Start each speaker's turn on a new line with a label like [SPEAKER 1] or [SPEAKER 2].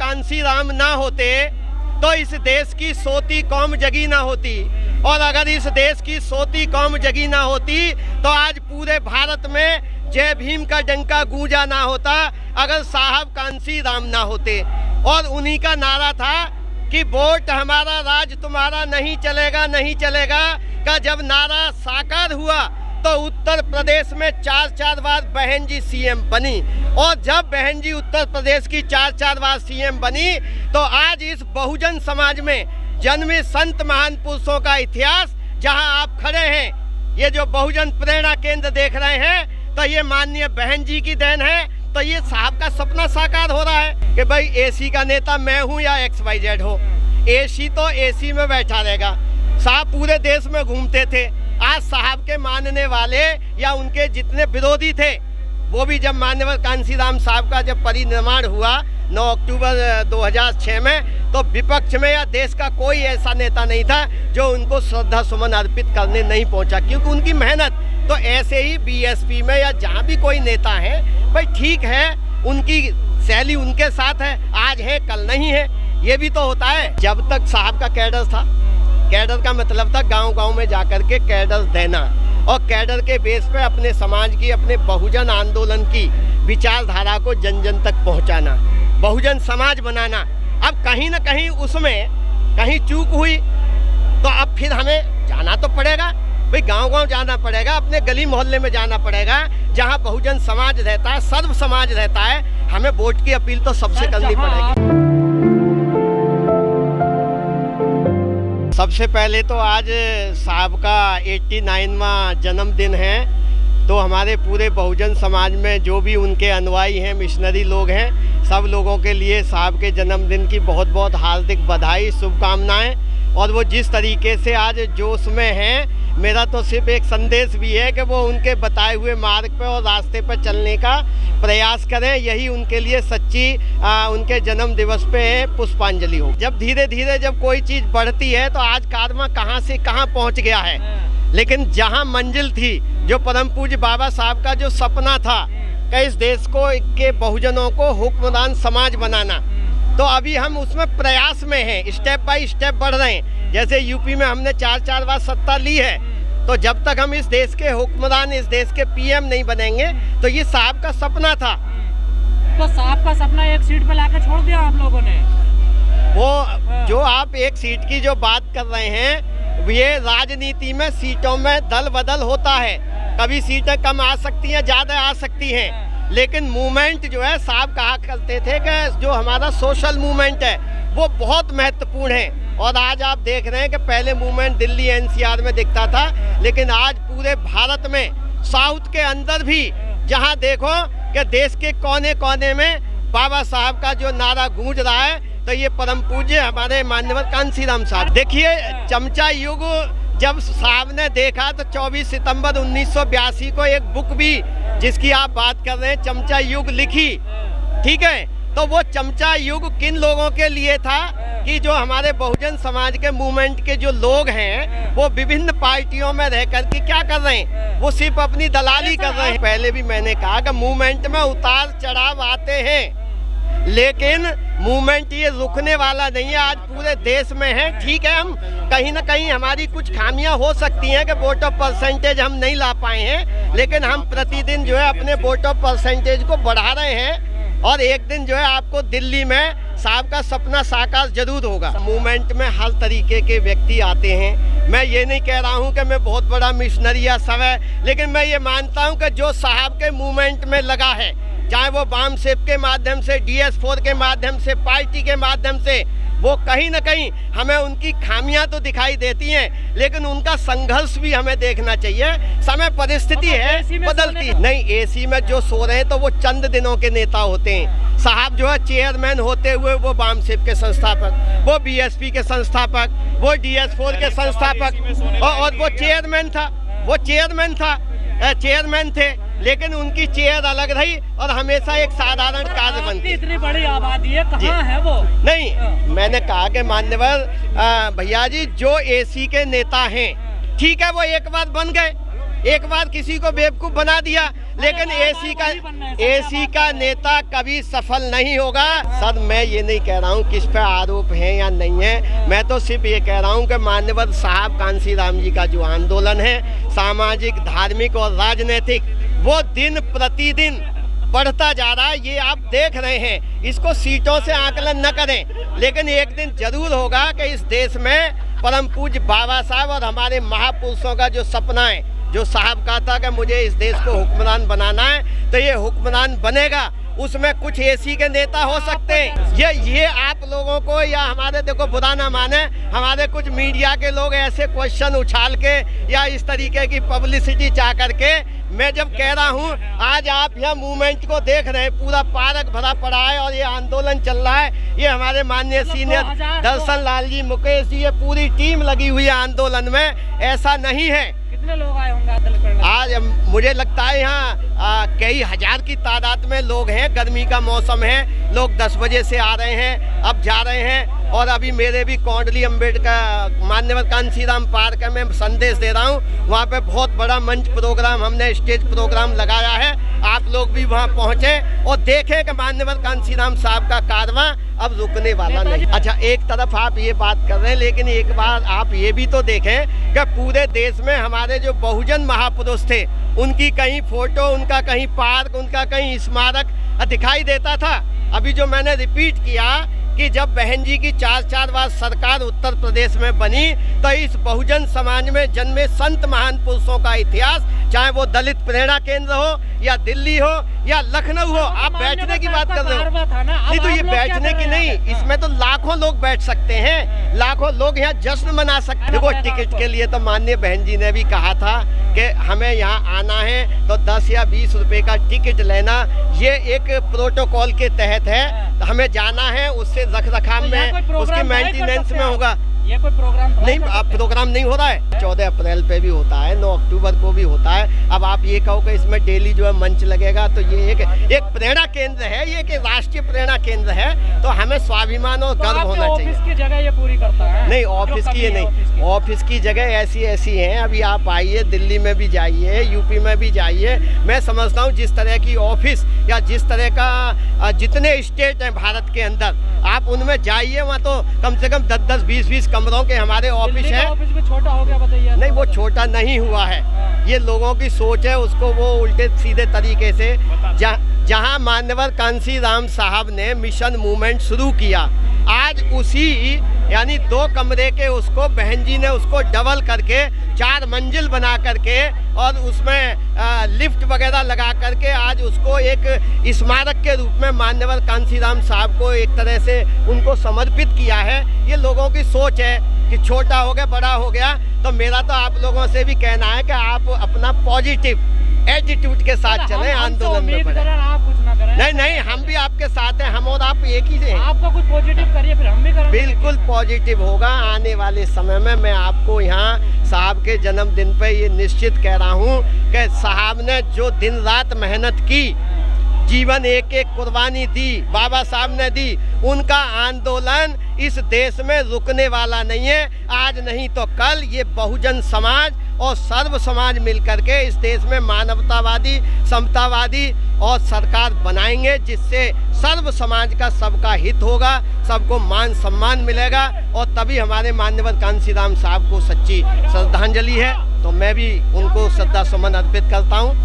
[SPEAKER 1] कांसीराम ना होते तो इस देश की सोती कौम जगी ना होती, और अगर इस देश की सोती कौम जगी ना होती तो आज पूरे भारत में जय भीम का डंका गूंजा ना होता, अगर साहब कांसीराम ना होते। और उन्हीं का नारा था कि वोट हमारा राज तुम्हारा नहीं चलेगा, नहीं चलेगा का जब नारा साकार हुआ तो उत्तर प्रदेश में 4 बार बहन जी सीएम बनी, और जब बहन जी उत्तर प्रदेश की 4 बार सीएम बनी तो आज इस बहुजन समाज में जन्मे संत महान पुरुषों का इतिहास, जहां आप खड़े हैं, ये जो बहुजन प्रेरणा केंद्र देख रहे हैं, तो ये माननीय बहन जी की देन है। तो ये साहब का सपना साकार हो रहा है कि भाई एसी का नेता मैं हूं या XYZ हो, एसी तो एसी में बैठा रहेगा। साहब पूरे देश में घूमते थे, आज साहब के मानने वाले या उनके जितने विरोधी थे वो भी जब माननीय कांसीराम साहब का जब परिनिर्वाण हुआ 9 अक्टूबर 2006 में, तो विपक्ष में या देश का कोई ऐसा नेता नहीं था जो उनको श्रद्धा सुमन अर्पित करने नहीं पहुंचा, क्योंकि उनकी मेहनत। तो ऐसे ही बीएसपी में या जहां भी कोई नेता है, भाई ठीक है, उनकी शैली उनके साथ है, आज है कल नहीं है, ये भी तो होता है। जब तक साहब का कैडर था, कैडर का मतलब था गांव-गांव में जाकर के कैडर देना, और कैडर के बेस पे अपने समाज की, अपने बहुजन आंदोलन की विचारधारा को जन जन तक पहुंचाना, बहुजन समाज बनाना। अब कहीं ना कहीं उसमें कहीं चूक हुई तो अब फिर हमें जाना तो पड़ेगा, भाई गांव-गांव जाना पड़ेगा, अपने गली मोहल्ले में जाना पड़ेगा, जहां बहुजन समाज रहता है, सर्व समाज रहता है। हमें वोट की अपील तो सबसे करनी पड़ेगी। सबसे पहले तो आज साहब का 89वां जन्मदिन है, तो हमारे पूरे बहुजन समाज में जो भी उनके अनुयायी हैं, मिशनरी लोग हैं, सब लोगों के लिए साहब के जन्मदिन की बहुत बहुत हार्दिक बधाई, शुभकामनाएं। और वो जिस तरीके से आज जोश में हैं, मेरा तो सिर्फ एक संदेश भी है कि वो उनके बताए हुए मार्ग पे और रास्ते पे चलने का प्रयास करें, यही उनके लिए सच्ची उनके जन्म दिवस पे पुष्पांजलि हो। जब धीरे धीरे जब कोई चीज़ बढ़ती है तो आज कारवां कहाँ से कहाँ पहुँच गया है, लेकिन जहाँ मंजिल थी, जो परम पूज्य बाबा साहब का जो सपना था कि इस देश को के बहुजनों को हुक्मरान समाज बनाना, तो अभी हम उसमें प्रयास में हैं, स्टेप बाय स्टेप बढ़ रहे हैं। जैसे यूपी में हमने 4 बार सत्ता ली है, तो जब तक हम इस देश के हुक्मरान, इस देश के पीएम नहीं बनेंगे, तो ये साहब का सपना था।
[SPEAKER 2] तो साहब का सपना एक सीट पे लाके छोड़ दिया आप लोगों ने।
[SPEAKER 1] वो जो आप एक सीट की जो बात कर रहे हैं, ये राजनीति में सीटों में दल बदल होता है, कभी सीटें कम आ सकती हैं, ज़्यादा आ सकती हैं, लेकिन मूवमेंट जो है, साहब कहा करते थे कि जो हमारा सोशल मूवमेंट है वो बहुत महत्वपूर्ण है। और आज आप देख रहे हैं कि पहले मूवमेंट दिल्ली एनसीआर में दिखता था, लेकिन आज पूरे भारत में, साउथ के अंदर भी जहां देखो कि देश के कोने कोने में बाबा साहब का जो नारा गूंज रहा है, तो ये परम पूज्य हमारे माननीय कांसीराम साहब। देखिए, चमचा युग जब साहब ने देखा तो 24 सितंबर 1982 को एक बुक भी जिसकी आप बात कर रहे हैं, चमचा युग, लिखी, ठीक है। तो वो चमचा युग किन लोगों के लिए था कि जो हमारे बहुजन समाज के मूवमेंट के जो लोग हैं, वो विभिन्न पार्टियों में रह कर के क्या कर रहे हैं, वो सिर्फ अपनी दलाली कर रहे हैं। पहले भी मैंने कहा कि मूवमेंट में उतार चढ़ाव आते हैं, लेकिन मूवमेंट ये रुकने वाला नहीं है, आज पूरे देश में है। ठीक है, हम कहीं ना कहीं हमारी कुछ खामियां हो सकती हैं कि वोट ऑफ परसेंटेज हम नहीं ला पाए हैं, लेकिन हम प्रतिदिन जो है अपने वोट ऑफ परसेंटेज को बढ़ा रहे हैं, और एक दिन जो है आपको दिल्ली में साहब का सपना साकार जरूर होगा। मूवमेंट में हर तरीके के व्यक्ति आते हैं, मैं ये नहीं कह रहा हूँ कि मैं बहुत बड़ा मिशनरी या सब है, लेकिन मैं ये मानता हूँ कि जो साहब के मूवमेंट में लगा है, चाहे वो वाम सेप के माध्यम से, DS4 के माध्यम से, पार्टी के माध्यम से, वो कहीं ना कहीं हमें उनकी खामियां तो दिखाई देती हैं, लेकिन उनका संघर्ष भी हमें देखना चाहिए। समय परिस्थिति है बदलती नहीं। एसी में जो सो रहे हैं तो वो चंद दिनों के नेता होते हैं। साहब जो है चेयरमैन होते हुए वो वाम सेप के संस्थापक, वो BSP के संस्थापक, वो DS4 के संस्थापक, और वो चेयरमैन थे, लेकिन उनकी चेयर अलग रही और हमेशा एक साधारण कार्य बनती।
[SPEAKER 2] इतनी बड़ी आबादी है, कहाँ है वो?
[SPEAKER 1] नहीं, मैंने कहा कि मान्यवर भैया जी, जो एसी के नेता हैं, ठीक है, वो एक बार बन गए, एक बार किसी को बेवकूफ़ बना दिया, लेकिन एसी का नेता कभी सफल नहीं होगा। सर मैं ये नहीं कह रहा हूँ किस पे आरोप है या नहीं है, मैं तो सिर्फ ये कह रहा हूँ कि मान्यवर साहब कांशीराम जी का जो आंदोलन है सामाजिक, धार्मिक और राजनीतिक, वो दिन प्रतिदिन बढ़ता जा रहा है। ये आप देख रहे हैं, इसको सीटों से आकलन न करें, लेकिन एक दिन जरूर होगा कि इस देश में परम पूज्य बाबा साहब और हमारे महापुरुषों का जो सपना है, जो साहब कहा था कि मुझे इस देश को हुक्मरान बनाना है, तो ये हुक्मरान बनेगा। उसमें कुछ एसी के नेता हो सकते हैं। ये आप लोगों को या हमारे, देखो बुरा ना माने, हमारे कुछ मीडिया के लोग ऐसे क्वेश्चन उछाल के या इस तरीके की पब्लिसिटी चाह करके, मैं जब कह रहा हूँ आज आप यह मूवमेंट को देख रहे हैं, पूरा पार्क भरा पड़ा है और ये आंदोलन चल रहा है। ये हमारे माननीय सीनियर दर्शन लाल जी, मुकेश जी, ये पूरी टीम लगी हुई है आंदोलन में। ऐसा नहीं है।
[SPEAKER 2] कितने लोग आए होंगे
[SPEAKER 1] आज? मुझे लगता है यहाँ कई हजार की तादाद में लोग हैं। गर्मी का मौसम है, लोग 10 बजे से आ रहे हैं, अब जा रहे हैं। और अभी मेरे भी कोंडली अम्बेडकर मान्यवर कांशीराम पार्क में संदेश दे रहा हूँ, वहाँ पे बहुत बड़ा मंच प्रोग्राम, हमने स्टेज प्रोग्राम लगाया है। आप लोग भी वहाँ पहुँचे और देखें कि मान्यवर कांशीराम साहब का कारवां अब रुकने वाला नहीं। अच्छा, एक तरफ आप ये बात कर रहे हैं, लेकिन एक बार आप ये भी तो देखें कि पूरे देश में हमारे जो बहुजन महापुरुष थे, उनकी कहीं फोटो, उनका कहीं पार्क, उनका कहीं स्मारक दिखाई देता था। अभी जो मैंने रिपीट किया कि जब बहन जी की 4 बार सरकार उत्तर प्रदेश में बनी, तो इस बहुजन समाज में जन्मे संत महान पुरुषों का इतिहास, चाहे वो दलित प्रेरणा केंद्र हो या दिल्ली हो या लखनऊ हो, आप बैठने की बात कर रहे हो, नहीं तो ये बैठने की नहीं, इसमें तो लाखों लोग बैठ सकते हैं, लाखों लोग यहाँ जश्न मना सकते हैं। देखो टिकट के लिए तो माननीय बहन जी ने भी कहा था कि हमें यहाँ आना है तो 10 या 20 रुपए का टिकट लेना, ये एक प्रोटोकॉल के तहत है। हमें जाना है, उससे रखरखाव में, उसकी मेंटेनेंस में होगा।
[SPEAKER 2] ये कोई प्रोग्राम
[SPEAKER 1] नहीं, अब प्रोग्राम नहीं हो रहा है। 14 अप्रैल पे भी होता है, 9 अक्टूबर को भी होता है। अब आप ये कहो कि इसमें डेली जो है मंच लगेगा, तो ये एक प्रेरणा केंद्र है, ये एक राष्ट्रीय प्रेरणा केंद्र है, तो हमें स्वाभिमान और गर्व होना चाहिए।
[SPEAKER 2] ऑफिस की जगह ये पूरी करता है?
[SPEAKER 1] नहीं, ऑफिस की ये नहीं, ऑफिस की जगह ऐसी हैं। अभी आप आइए, दिल्ली में भी जाइए, यूपी में भी जाइए। मैं समझता हूँ जिस तरह की ऑफिस या जिस तरह का जितने स्टेट हैं भारत के अंदर, आप उनमें जाइए, वहाँ तो कम से कम 10-10, 20-20 कमरों के हमारे ऑफिस है।
[SPEAKER 2] ऑफिस भी छोटा हो गया, बताइए।
[SPEAKER 1] नहीं, वो छोटा नहीं हुआ है, ये लोगों की सोच है, उसको वो उल्टे सीधे तरीके से, जहां मान्यवर कांशीराम साहब ने मिशन मूवमेंट शुरू किया, आज उसी यानी 2 कमरे के उसको बहन जी ने उसको डबल करके 4 मंजिल बना करके और उसमें लिफ्ट वगैरह लगा करके आज उसको एक स्मारक के रूप में मान्यवर कांशीराम साहब को एक तरह से उनको समर्पित किया है। ये लोगों की सोच है कि छोटा हो गया, बड़ा हो गया। तो मेरा तो आप लोगों से भी कहना है कि आप अपना पॉजिटिव एटीट्यूड के साथ चलें, आंदोलन में बढ़े।
[SPEAKER 2] आप कुछ ना करें।
[SPEAKER 1] नहीं, हम भी आपके साथ हैं, हम और आप एक ही हैं।
[SPEAKER 2] आपका कुछ पॉजिटिव करिए, फिर हम भी करेंगे।
[SPEAKER 1] बिल्कुल पॉजिटिव होगा आने वाले समय में। मैं आपको यहाँ साहब के जन्मदिन पे ये निश्चित कह रहा हूँ कि साहब ने जो दिन रात मेहनत की, जीवन एक एक कुर्बानी दी, बाबा साहब ने दी, उनका आंदोलन इस देश में रुकने वाला नहीं है। आज नहीं तो कल ये बहुजन समाज और सर्व समाज मिलकर के इस देश में मानवतावादी, समतावादी और सरकार बनाएंगे, जिससे सर्व समाज का सबका हित होगा, सबको मान सम्मान मिलेगा, और तभी हमारे मान्यवर कांशीराम साहब को सच्ची श्रद्धांजलि है। तो मैं भी उनको श्रद्धा सुमन अर्पित करता हूँ।